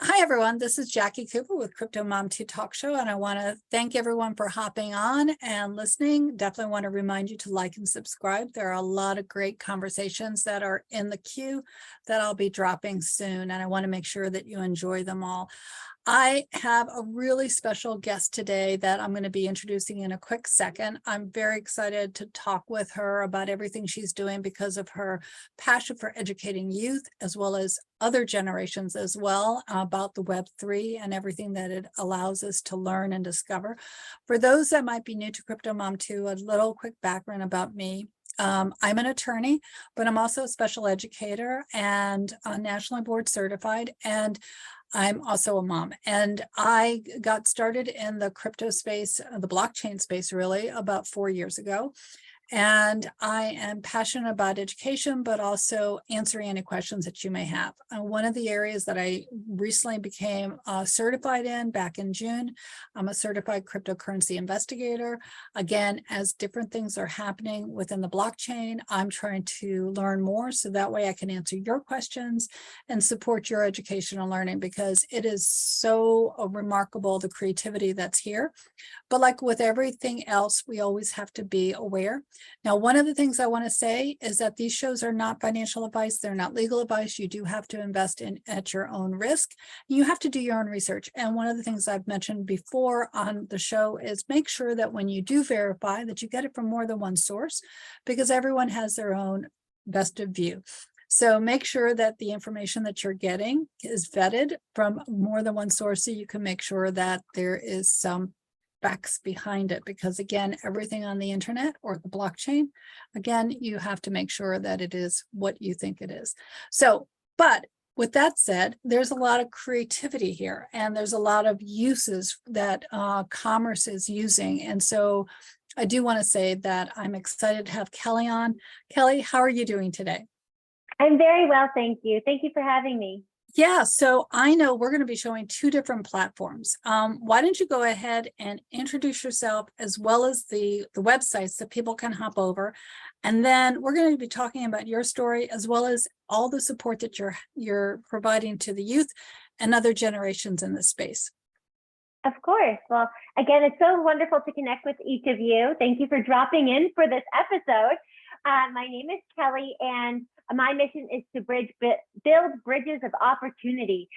Hi, everyone. This is Jacqui Cooper with CryptoMom2 Talk Show, and I want to thank everyone for hopping on and listening. Definitely want to remind you to like and subscribe. There are a lot of great conversations that are in the queue that I'll be dropping soon, and I want to make sure that you enjoy them all. I have a really special guest today that I'm going to be introducing in a quick second. I'm very excited to talk with her about everything she's doing because of her passion for educating youth as well as other generations as well about the Web3 and everything that it allows us to learn and discover. For those that might be new to CryptoMom2, a little quick background about me. I'm an attorney, but I'm also a special educator and nationally board certified. And I'm also a mom, and I got started in the crypto space, the blockchain space, really about 4 years ago. And I am passionate about education, but also answering any questions that you may have. One of the areas that I recently became certified in back in June, I'm a certified cryptocurrency investigator. Again, as different things are happening within the blockchain, I'm trying to learn more so that way I can answer your questions and support your education and learning, because it is so remarkable, the creativity that's here. But like with everything else, we always have to be aware. Now, one of the things I want to say is that these shows are not financial advice. They're not legal advice. You do have to invest in at your own risk. You have to do your own research. And one of the things I've mentioned before on the show is make sure that when you do verify that you get it from more than one source, because everyone has their own best of view. So make sure that the information that you're getting is vetted from more than one source so you can make sure that there is some facts behind it, because again, everything on the internet or the blockchain, again, you have to make sure that it is what you think it is. So, but with that said, there's a lot of creativity here, and there's a lot of uses that commerce is using. And so I do want to say that I'm excited to have Kelly on. Kelly, how are you doing today? I'm very well, thank you. Thank you for having me. Yeah, so I know we're going to be showing two different platforms. Why don't you go ahead and introduce yourself as well as the websites that people can hop over. And then we're going to be talking about your story as well as all the support that you're providing to the youth and other generations in this space. Of course. Well, again, it's so wonderful to connect with each of you. Thank you for dropping in for this episode. My name is Kelly, and my mission is to build bridges of opportunity.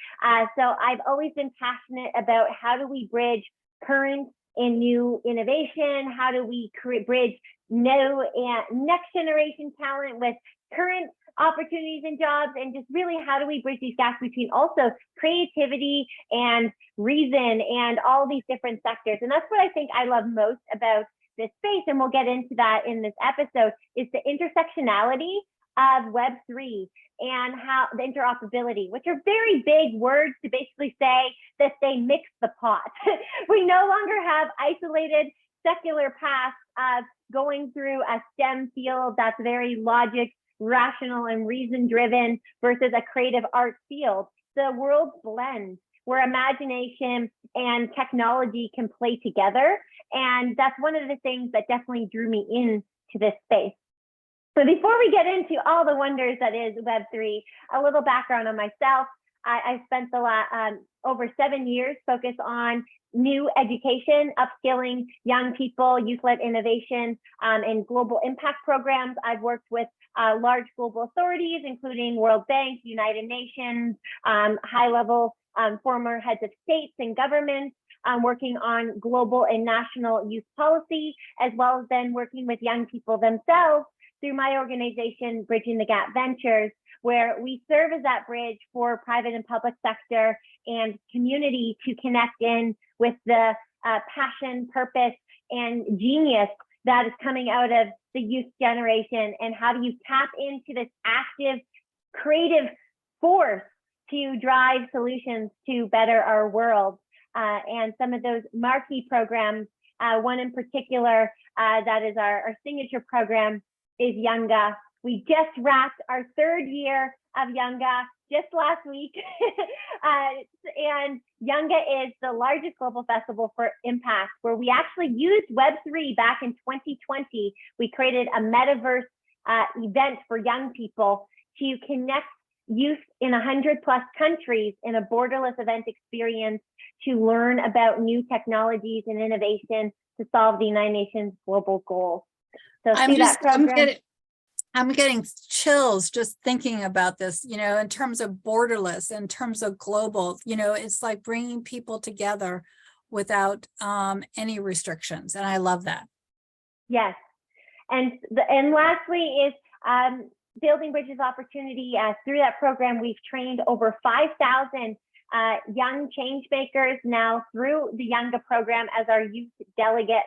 So I've always been passionate about how do we bridge current and new innovation? How do we bridge new and next generation talent with current opportunities and jobs, and just really how do we bridge these gaps between also creativity and reason and all these different sectors. And that's what I think I love most about this space, and we'll get into that in this episode, is the intersectionality of Web3 and how the interoperability, which are very big words to basically say that they mix the pot. We no longer have isolated secular paths of going through a STEM field that's very logic, rational, and reason driven versus a creative art field. The worlds blend where imagination and technology can play together. And that's one of the things that definitely drew me into this space. So before we get into all the wonders that is Web3, a little background on myself. I spent the last over 7 years focused on new education, upskilling young people, youth-led innovation, and global impact programs. I've worked with large global authorities, including World Bank, United Nations, high-level former heads of states and governments, working on global and national youth policy, as well as then working with young people themselves through my organization, Bridging the Gap Ventures, where we serve as that bridge for private and public sector and community to connect in with the passion, purpose, and genius that is coming out of the youth generation. And how do you tap into this active, creative force to drive solutions to better our world? And some of those marquee programs, one in particular that is our signature program is YOUNGA. We just wrapped our 3rd year of YOUNGA just last week. And YOUNGA is the largest global festival for impact, where we actually used Web3 back in 2020. We created a metaverse event for young people to connect youth in 100+ countries in a borderless event experience to learn about new technologies and innovation to solve the United Nations global goals. So I'm getting chills just thinking about this, you know, in terms of borderless, in terms of global, you know, it's like bringing people together without any restrictions. And I love that. Yes. And lastly is building bridges opportunity. Through that program, we've trained over 5,000 young change makers now through the YOUNGA program as our youth delegates,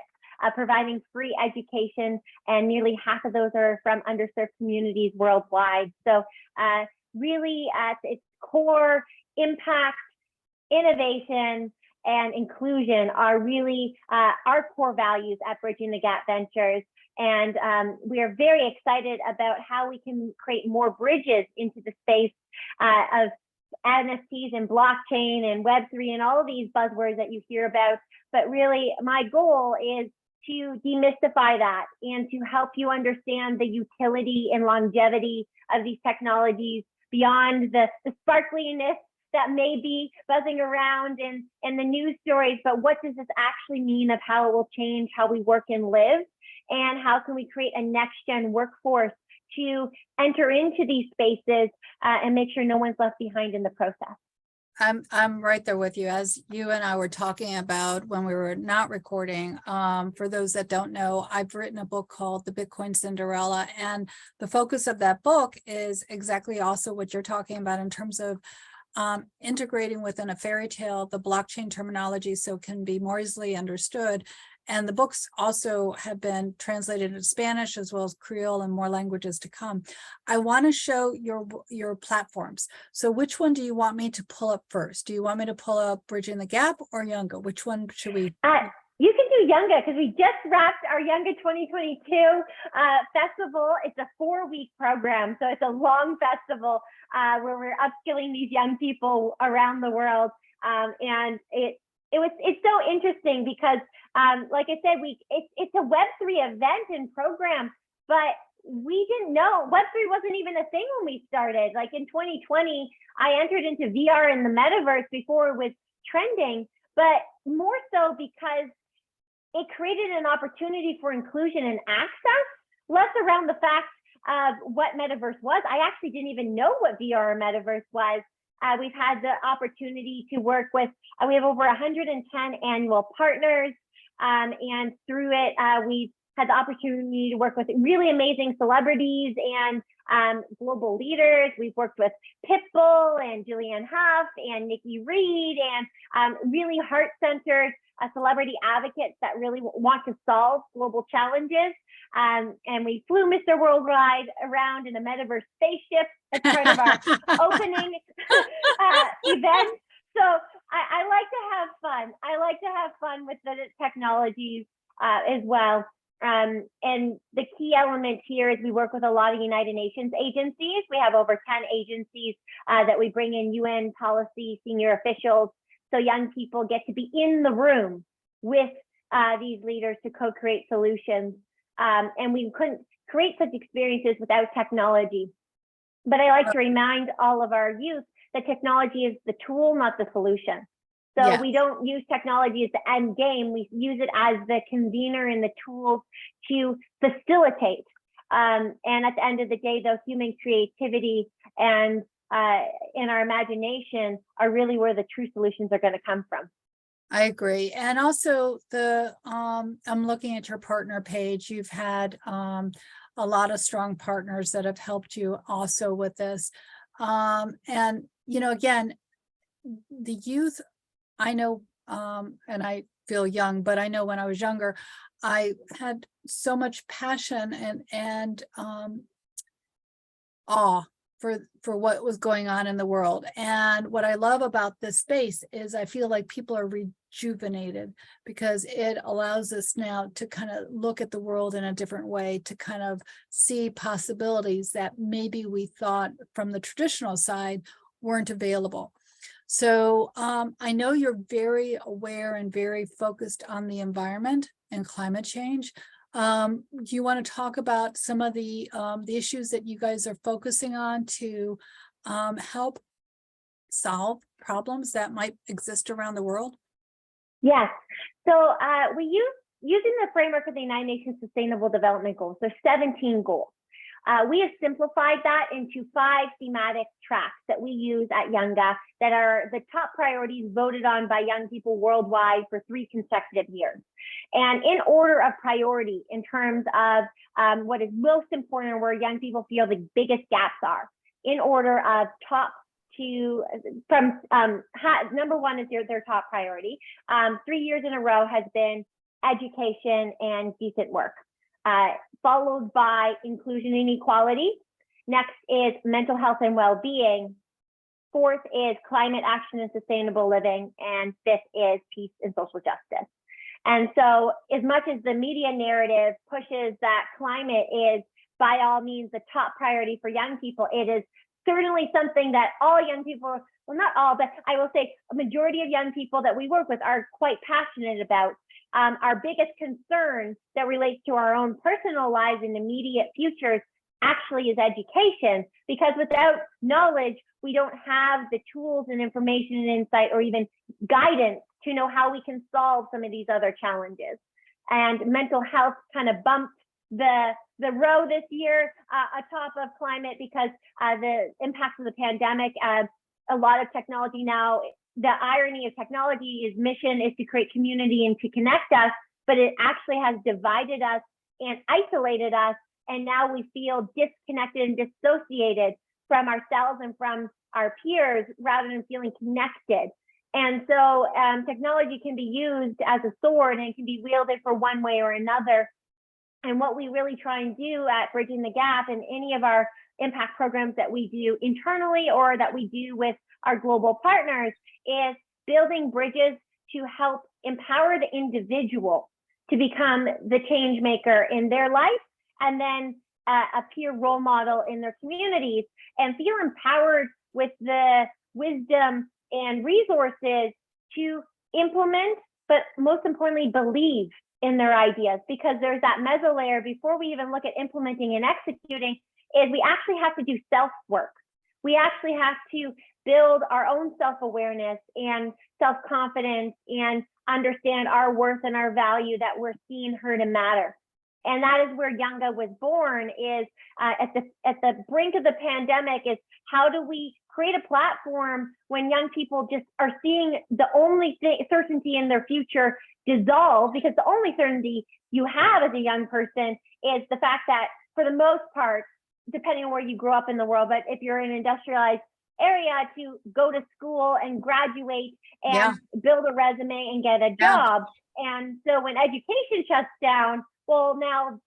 providing free education, and nearly half of those are from underserved communities worldwide. So really at its core, impact, innovation, and inclusion are really our core values at Bridging the Gap Ventures. And we are very excited about how we can create more bridges into the space of NFTs and blockchain and Web3 and all of these buzzwords that you hear about. But really, my goal is to demystify that and to help you understand the utility and longevity of these technologies beyond the sparkliness that may be buzzing around in the news stories, but what does this actually mean of how it will change how we work and live, and how can we create a next-gen workforce to enter into these spaces and make sure no one's left behind in the process. I'm right there with you. As you and I were talking about when we were not recording, for those that don't know, I've written a book called The Bitcoin Cinderella, and the focus of that book is exactly also what you're talking about in terms of integrating within a fairy tale the blockchain terminology so it can be more easily understood. And the books also have been translated into Spanish as well as Creole and more languages to come. I want to show your platforms. So which one do you want me to pull up first? Do you want me to pull up Bridging the Gap or YOUNGA? Which one should we? You can do YOUNGA because we just wrapped our YOUNGA 2022 festival. It's a 4-week program, so it's a long festival where we're upskilling these young people around the world, and it's so interesting because, like I said, it's a Web3 event and program, but we didn't know Web3 wasn't even a thing when we started. Like in 2020, I entered into VR and the metaverse before it was trending, but more so because it created an opportunity for inclusion and access, less around the fact of what metaverse was. I actually didn't even know what VR or metaverse was. We've had the opportunity to work with, we have over 110 annual partners, and through it, we've had the opportunity to work with really amazing celebrities and global leaders. We've worked with Pitbull and Julianne Hough and Nikki Reed and really heart-centered celebrity advocates that really want to solve global challenges. And we flew Mr. Worldwide around in a metaverse spaceship as part of our opening event. So I like to have fun. I like to have fun with the technologies as well. And the key element here is we work with a lot of United Nations agencies. We have over 10 agencies that we bring in UN policy senior officials. So young people get to be in the room with these leaders to co-create solutions. And we couldn't create such experiences without technology. But I like to remind all of our youth that technology is the tool, not the solution. So we don't use technology as the end game. We use it as the convener and the tools to facilitate. And at the end of the day, though, human creativity and in our imagination are really where the true solutions are going to come from. I agree. And also I'm looking at your partner page. You've had a lot of strong partners that have helped you also with this. And, you know, again, the youth, I know, and I feel young, but I know when I was younger, I had so much passion and awe for what was going on in the world. And what I love about this space is I feel like people are rejuvenated because it allows us now to kind of look at the world in a different way, to kind of see possibilities that maybe we thought from the traditional side weren't available. So I know you're very aware and very focused on the environment and climate change. Do you want to talk about some of the issues that you guys are focusing on to help solve problems that might exist around the world? Yes. So we using the framework of the United Nations Sustainable Development Goals, there's 17 goals. We have simplified that into 5 thematic tracks that we use at YOUNGA that are the top priorities voted on by young people worldwide for 3 consecutive years. And in order of priority in terms of what is most important and where young people feel the biggest gaps are, in order of top to from number 1 is their top priority. 3 years in a row has been education and decent work, followed by inclusion and equality. Next is mental health and well-being. 4th is climate action and sustainable living. And 5th is peace and social justice. And so as much as the media narrative pushes that climate is by all means the top priority for young people, it is certainly something that all young people, well, not all, but I will say a majority of young people that we work with are quite passionate about. Our biggest concern that relates to our own personal lives and immediate futures actually is education, because without knowledge, we don't have the tools and information and insight or even guidance to know how we can solve some of these other challenges. And mental health kind of bumped the row this year atop of climate because the impacts of the pandemic, a lot of technology now, the irony of technology is mission is to create community and to connect us, but it actually has divided us and isolated us. And now we feel disconnected and dissociated from ourselves and from our peers rather than feeling connected. And so technology can be used as a sword and it can be wielded for one way or another. And what we really try and do at Bridging the Gap and any of our impact programs that we do internally or that we do with our global partners is building bridges to help empower the individual to become the change maker in their life and then a peer role model in their communities and feel empowered with the wisdom and resources to implement, but most importantly, believe in their ideas, because there's that meso layer before we even look at implementing and executing is we actually have to do self-work. We actually have to build our own self-awareness and self-confidence and understand our worth and our value, that we're seen, heard, and matter. And that is where YOUNGA was born, is at the brink of the pandemic, is how do we create a platform when young people just are seeing the only certainty in their future dissolve, because the only certainty you have as a young person is the fact that for the most part, depending on where you grew up in the world, but if you're in an industrialized area, to go to school and graduate and build a resume and get a job. And so when education shuts down, well, now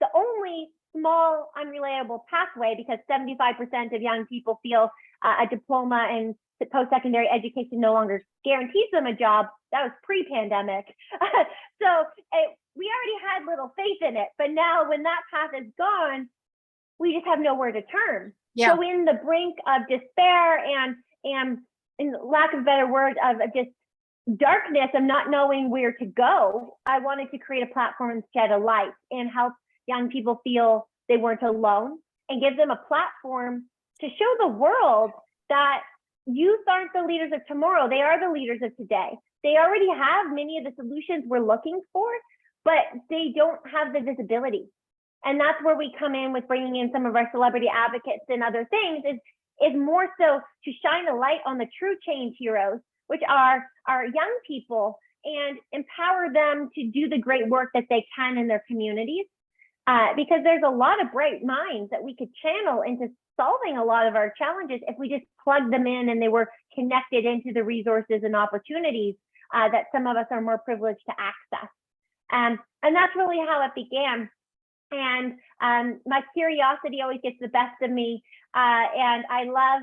the only small unreliable pathway, because 75% of young people feel a diploma and post-secondary education no longer guarantees them a job. That was pre-pandemic. So we already had little faith in it, but now when that path is gone, we just have nowhere to turn. So in the brink of despair and in lack of better words, of just darkness of not knowing where to go, I wanted to create a platform and shed a light and help young people feel they weren't alone and give them a platform to show the world that youth aren't the leaders of tomorrow. They are the leaders of today. They already have many of the solutions we're looking for, but they don't have the visibility. And that's where we come in with bringing in some of our celebrity advocates and other things, is more so to shine a light on the true change heroes, which are our young people, and empower them to do the great work that they can in their communities. Because there's a lot of bright minds that we could channel into solving a lot of our challenges if we just plugged them in and they were connected into the resources and opportunities that some of us are more privileged to access. And that's really how it began. And my curiosity always gets the best of me, and I love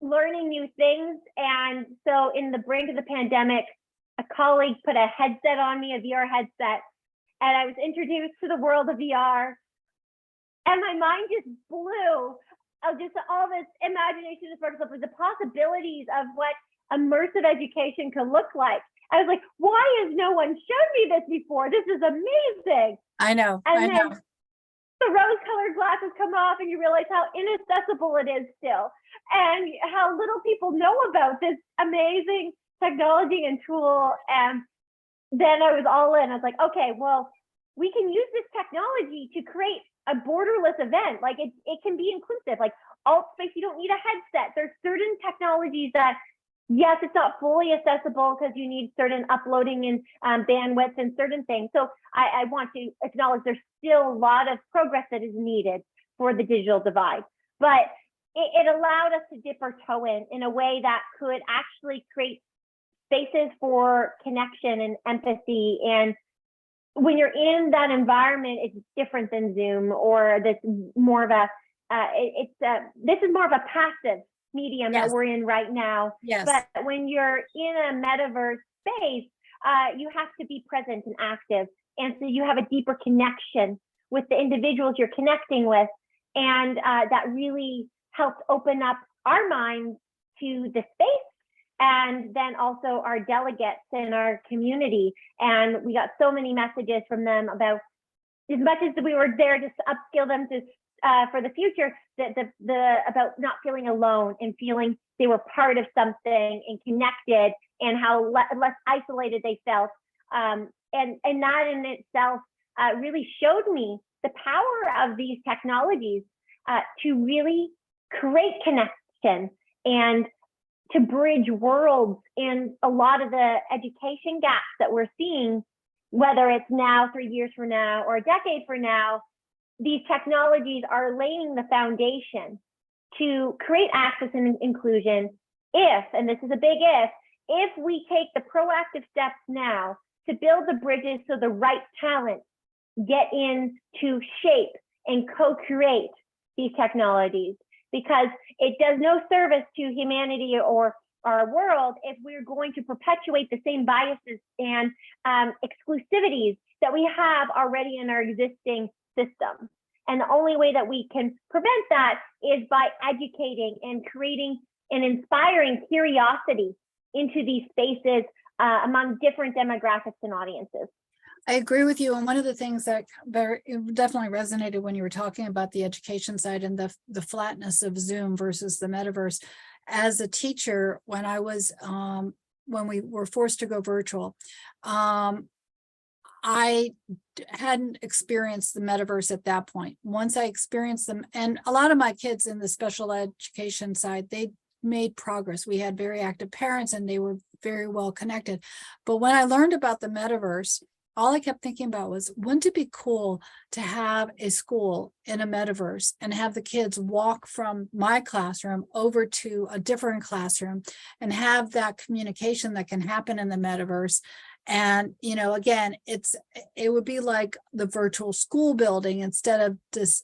learning new things. And so in the brink of the pandemic, a colleague put a headset on me, a VR headset, and I was introduced to the world of VR, and my mind just blew of just all this imagination and sparkles with the possibilities of what immersive education could look like. I was like, why has no one shown me this before? This is amazing. I know. And I then know. the rose-colored glasses come off and you realize how inaccessible it is still, and how little people know about this amazing technology and tool. And then I was all in. I was like, okay, well, we can use this technology to create a borderless event. Like it can be inclusive, like alt space, you don't need a headset. There's certain technologies that, yes, it's not fully accessible because you need certain uploading and bandwidth and certain things. So I want to acknowledge there's still a lot of progress that is needed for the digital divide, but it allowed us to dip our toe in a way that could actually create spaces for connection and empathy. And when you're in that environment, it's different than Zoom, or this more of a, this is more of a passive medium that we're in right now. Yes. But when you're in a metaverse space, you have to be present and active. And so you have a deeper connection with the individuals you're connecting with. And that really helped open up our minds to the space, and then also our delegates in our community. And we got so many messages from them about, as much as we were there to upskill them to for the future, about not feeling alone and feeling they were part of something and connected, and how less isolated they felt. And that in itself really showed me the power of these technologies to really create connection and to bridge worlds. And a lot of the education gaps that we're seeing, whether it's now, 3 years from now, or a decade from now, these technologies are laying the foundation to create access and inclusion if, and this is a big if we take the proactive steps now to build the bridges so the right talent get in to shape and co-create these technologies. Because it does no service to humanity or our world if we're going to perpetuate the same biases and exclusivities that we have already in our existing system. And the only way that we can prevent that is by educating and creating and inspiring curiosity into these spaces among different demographics and audiences. I agree with you. And one of the things that definitely resonated when you were talking about the education side and the flatness of Zoom versus the metaverse. As a teacher, when I was, when we were forced to go virtual, I hadn't experienced the metaverse at that point. Once I experienced them, and a lot of my kids in the special education side, they made progress. We had very active parents and they were very well connected. But when I learned about the metaverse, all I kept thinking about was, wouldn't it be cool to have a school in a metaverse and have the kids walk from my classroom over to a different classroom and have that communication that can happen in the metaverse. And, you know, again, it would be like the virtual school building instead of this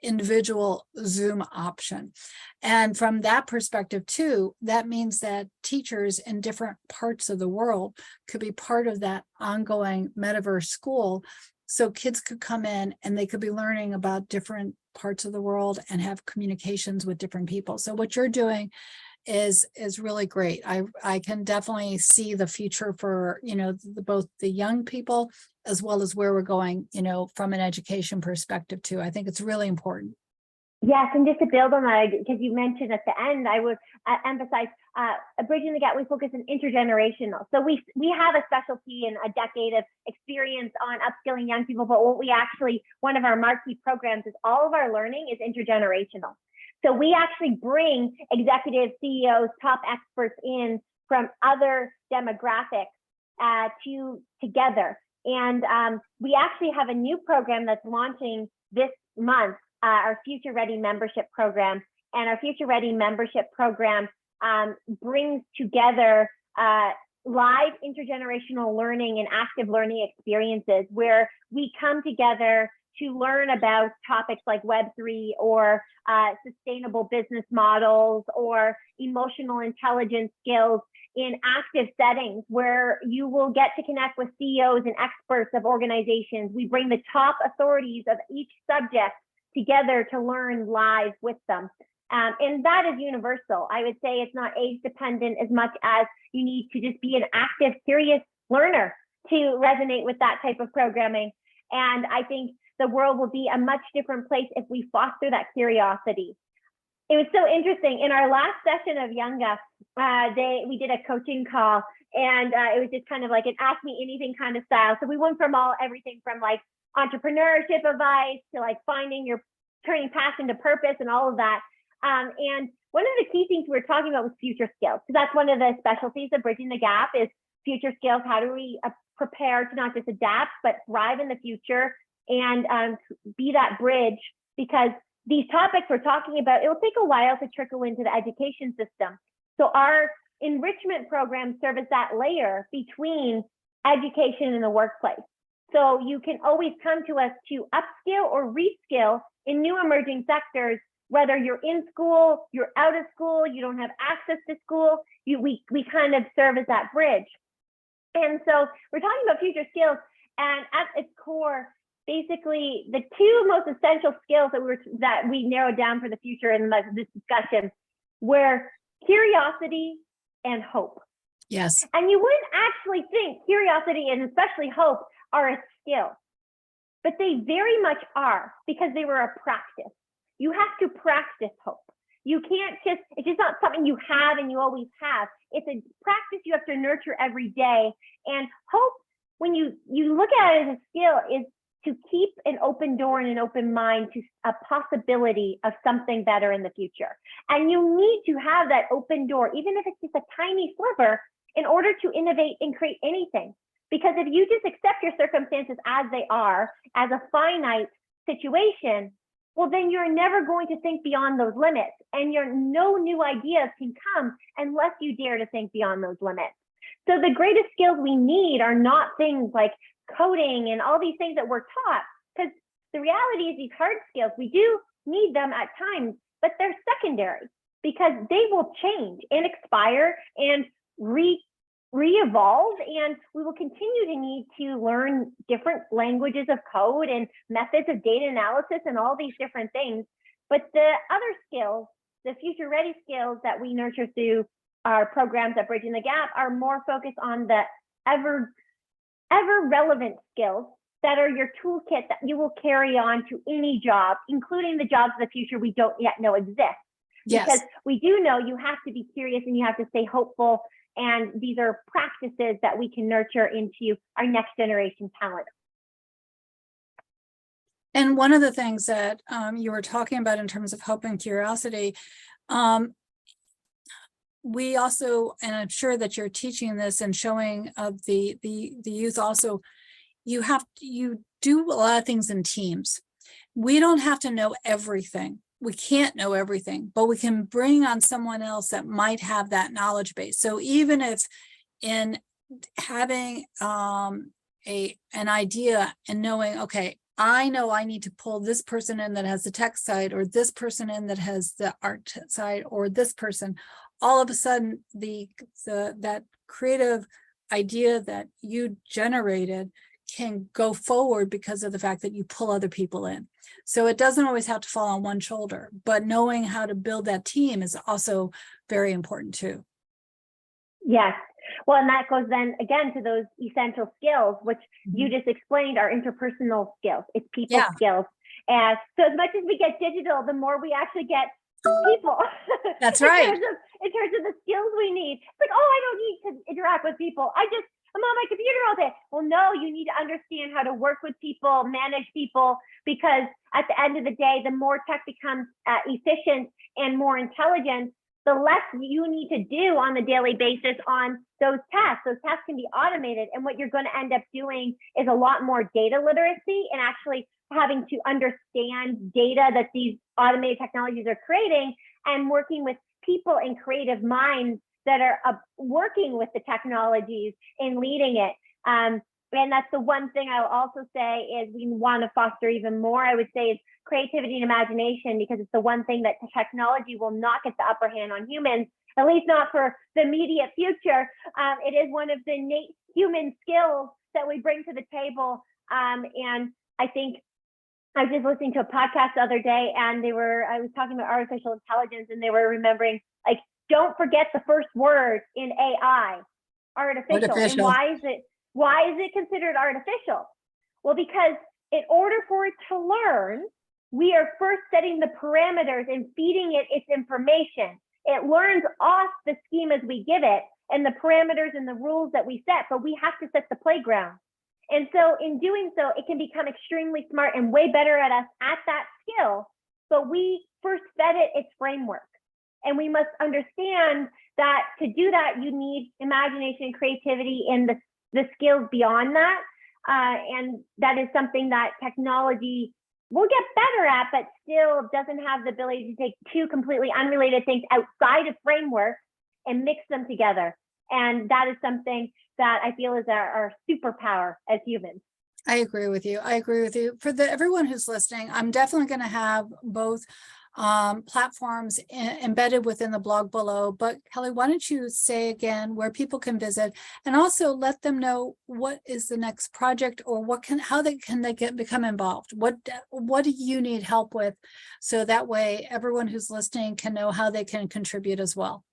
individual Zoom option. And from that perspective too, that means that teachers in different parts of the world could be part of that ongoing metaverse school. So kids could come in and they could be learning about different parts of the world and have communications with different people. So what you're doing is really great. I can definitely see the future for, you know, both the young people as well as where we're going, you know, from an education perspective too. I think it's really important. Yes, and just to build on that, because you mentioned at the end, I would emphasize Bridging the Gap. We focus on intergenerational. So we have a specialty and a decade of experience on upskilling young people, but what we actually, one of our marquee programs is all of our learning is intergenerational. So we actually bring executives, CEOs, top experts in from other demographics together. And we actually have a new program that's launching this month, our Future Ready membership program. And our Future Ready membership program brings together live intergenerational learning and active learning experiences where we come together to learn about topics like Web3 or sustainable business models or emotional intelligence skills in active settings where you will get to connect with CEOs and experts of organizations. We bring the top authorities of each subject together to learn live with them. And that is universal. I would say it's not age dependent as much as you need to just be an active, curious learner to resonate with that type of programming. And I think the world will be a much different place if we foster that curiosity. It was so interesting. In our last session of YOUNGA, we did a coaching call, and it was just kind of like an ask me anything kind of style. So we went from everything from like entrepreneurship advice to like turning passion to purpose and all of that. And one of the key things we were talking about was future skills, because that's one of the specialties of Bridging the Gap is future skills. How do we prepare to not just adapt, but thrive in the future and be that bridge? Because these topics we're talking about, it'll take a while to trickle into the education system. So our enrichment programs serve as that layer between education and the workplace. So you can always come to us to upskill or reskill in new emerging sectors, whether you're in school, you're out of school, you don't have access to school, we kind of serve as that bridge. And so we're talking about future skills, and at its core, basically the two most essential skills that we narrowed down for the future in this discussion were curiosity and hope. Yes. And you wouldn't actually think curiosity and especially hope are a skill, but they very much are, because they were a practice. You have to practice hope. You can't it's just not something you have and you always have. It's a practice you have to nurture every day. And hope, when you look at it as a skill, is to keep an open door and an open mind to a possibility of something better in the future. And you need to have that open door, even if it's just a tiny sliver, in order to innovate and create anything. Because if you just accept your circumstances as they are, as a finite situation, well, then you're never going to think beyond those limits, and no new ideas can come unless you dare to think beyond those limits. So the greatest skills we need are not things like coding and all these things that we're taught, because the reality is these hard skills, we do need them at times, but they're secondary because they will change and expire and re-evolve, and we will continue to need to learn different languages of code and methods of data analysis and all these different things. But the other skills, the future ready skills that we nurture through our programs at Bridging the Gap, are more focused on the ever relevant skills that are your toolkit that you will carry on to any job, including the jobs of the future we don't yet know exist. Yes. Because we do know you have to be curious and you have to stay hopeful. And these are practices that we can nurture into our next generation talent. And one of the things that you were talking about in terms of hope and curiosity, we also, and I'm sure that you're teaching this and showing of the youth also, you do a lot of things in teams. We don't have to know everything. We can't know everything, but we can bring on someone else that might have that knowledge base. So even if in having an idea and knowing, okay, I know I need to pull this person in that has the tech side, or this person in that has the art side, or this person, all of a sudden that creative idea that you generated can go forward because of the fact that you pull other people in. So it doesn't always have to fall on one shoulder, but knowing how to build that team is also very important too. Yes. Well, and that goes then again to those essential skills, which you just explained are interpersonal skills. It's people skills. And so as much as we get digital, the more we actually get people. That's right. In terms of the skills we need. It's like, oh, I don't need to interact with people. I'm on my computer all day. Well, no, you need to understand how to work with people, manage people, because at the end of the day, the more tech becomes efficient and more intelligent, the less you need to do on the daily basis on those tasks. Those tasks can be automated. And what you're going to end up doing is a lot more data literacy and actually having to understand data that these automated technologies are creating, and working with people and creative minds that are working with the technologies and leading it. And that's the one thing I'll also say is we want to foster even more, I would say, is creativity and imagination, because it's the one thing that technology will not get the upper hand on humans, at least not for the immediate future. It is one of the innate human skills that we bring to the table. And I think I was just listening to a podcast the other day, and I was talking about artificial intelligence, and they were remembering, like, don't forget the first word in AI, artificial. And why is it considered artificial? Well, because in order for it to learn, we are first setting the parameters and feeding it its information. It learns off the schemas we give it and the parameters and the rules that we set, but we have to set the playground. And so in doing so, it can become extremely smart and way better at us at that skill. But we first fed it its framework. And we must understand that to do that, you need imagination and creativity and the skills beyond that. And that is something that technology will get better at, but still doesn't have the ability to take two completely unrelated things outside of framework and mix them together. And that is something that I feel is our superpower as humans. I agree with you. I agree with you. For everyone who's listening, I'm definitely going to have both platforms embedded within the blog below. But Kelly, why don't you say again where people can visit, and also let them know what is the next project, or how they become involved. What do you need help with, so that way everyone who's listening can know how they can contribute as well.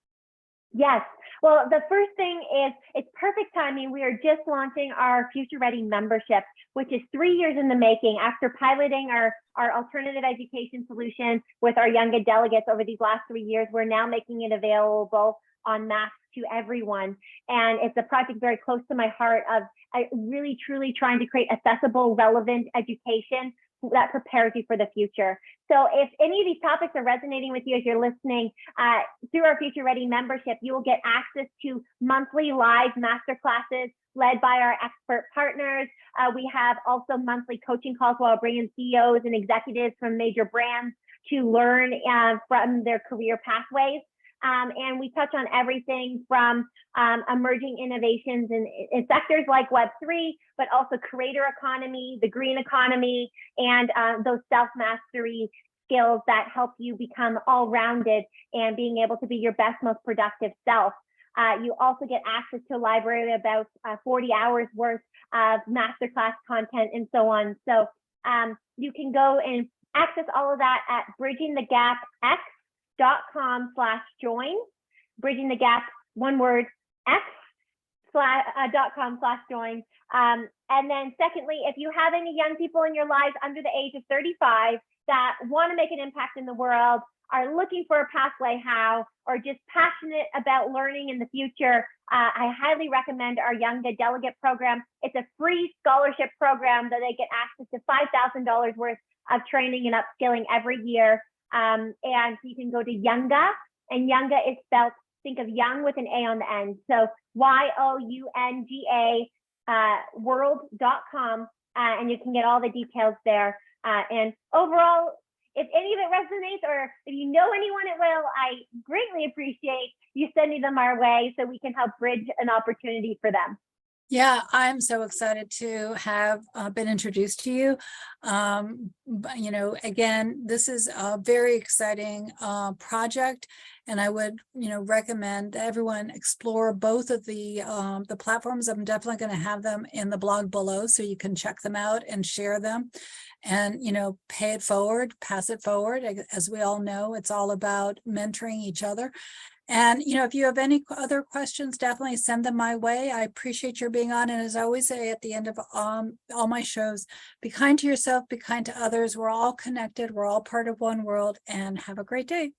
Yes. Well, the first thing is it's perfect timing. We are just launching our Future Ready membership, which is 3 years in the making. After piloting our alternative education solution with our YOUNGA delegates over these last 3 years, we're now making it available en masse to everyone. And it's a project very close to my heart of really, truly trying to create accessible, relevant education that prepares you for the future. So if any of these topics are resonating with you as you're listening, through our Future Ready membership, you will get access to monthly live masterclasses led by our expert partners. We have also monthly coaching calls while bringing CEOs and executives from major brands to learn from their career pathways. And we touch on everything from emerging innovations in sectors like Web3, but also creator economy, the green economy, and those self-mastery skills that help you become all-rounded and being able to be your best, most productive self. You also get access to a library of about 40 hours worth of masterclass content and so on. So you can go and access all of that at BridgingTheGapX.com/join, Bridging the Gap, one word, X.com/join. And then secondly, if you have any young people in your lives under the age of 35 that want to make an impact in the world, are looking for a pathway how, or just passionate about learning in the future, I highly recommend our YOUNGA delegate program. It's a free scholarship program that they get access to $5,000 worth of training and upskilling every year. And you can go to YOUNGA, and YOUNGA is spelled, think of young with an A on the end. So YOUNGA world.com, and you can get all the details there. And overall, if any of it resonates, or if you know anyone it will, I greatly appreciate you sending them our way so we can help bridge an opportunity for them. Yeah, I'm so excited to have been introduced to you. You know, again, this is a very exciting project, and I would, recommend that everyone explore both of the platforms. I'm definitely going to have them in the blog below, so you can check them out and share them, and pay it forward, pass it forward. As we all know, it's all about mentoring each other. And, if you have any other questions, definitely send them my way. I appreciate your being on. And as I always say at the end of all my shows, be kind to yourself, be kind to others. We're all connected. We're all part of one world, and have a great day.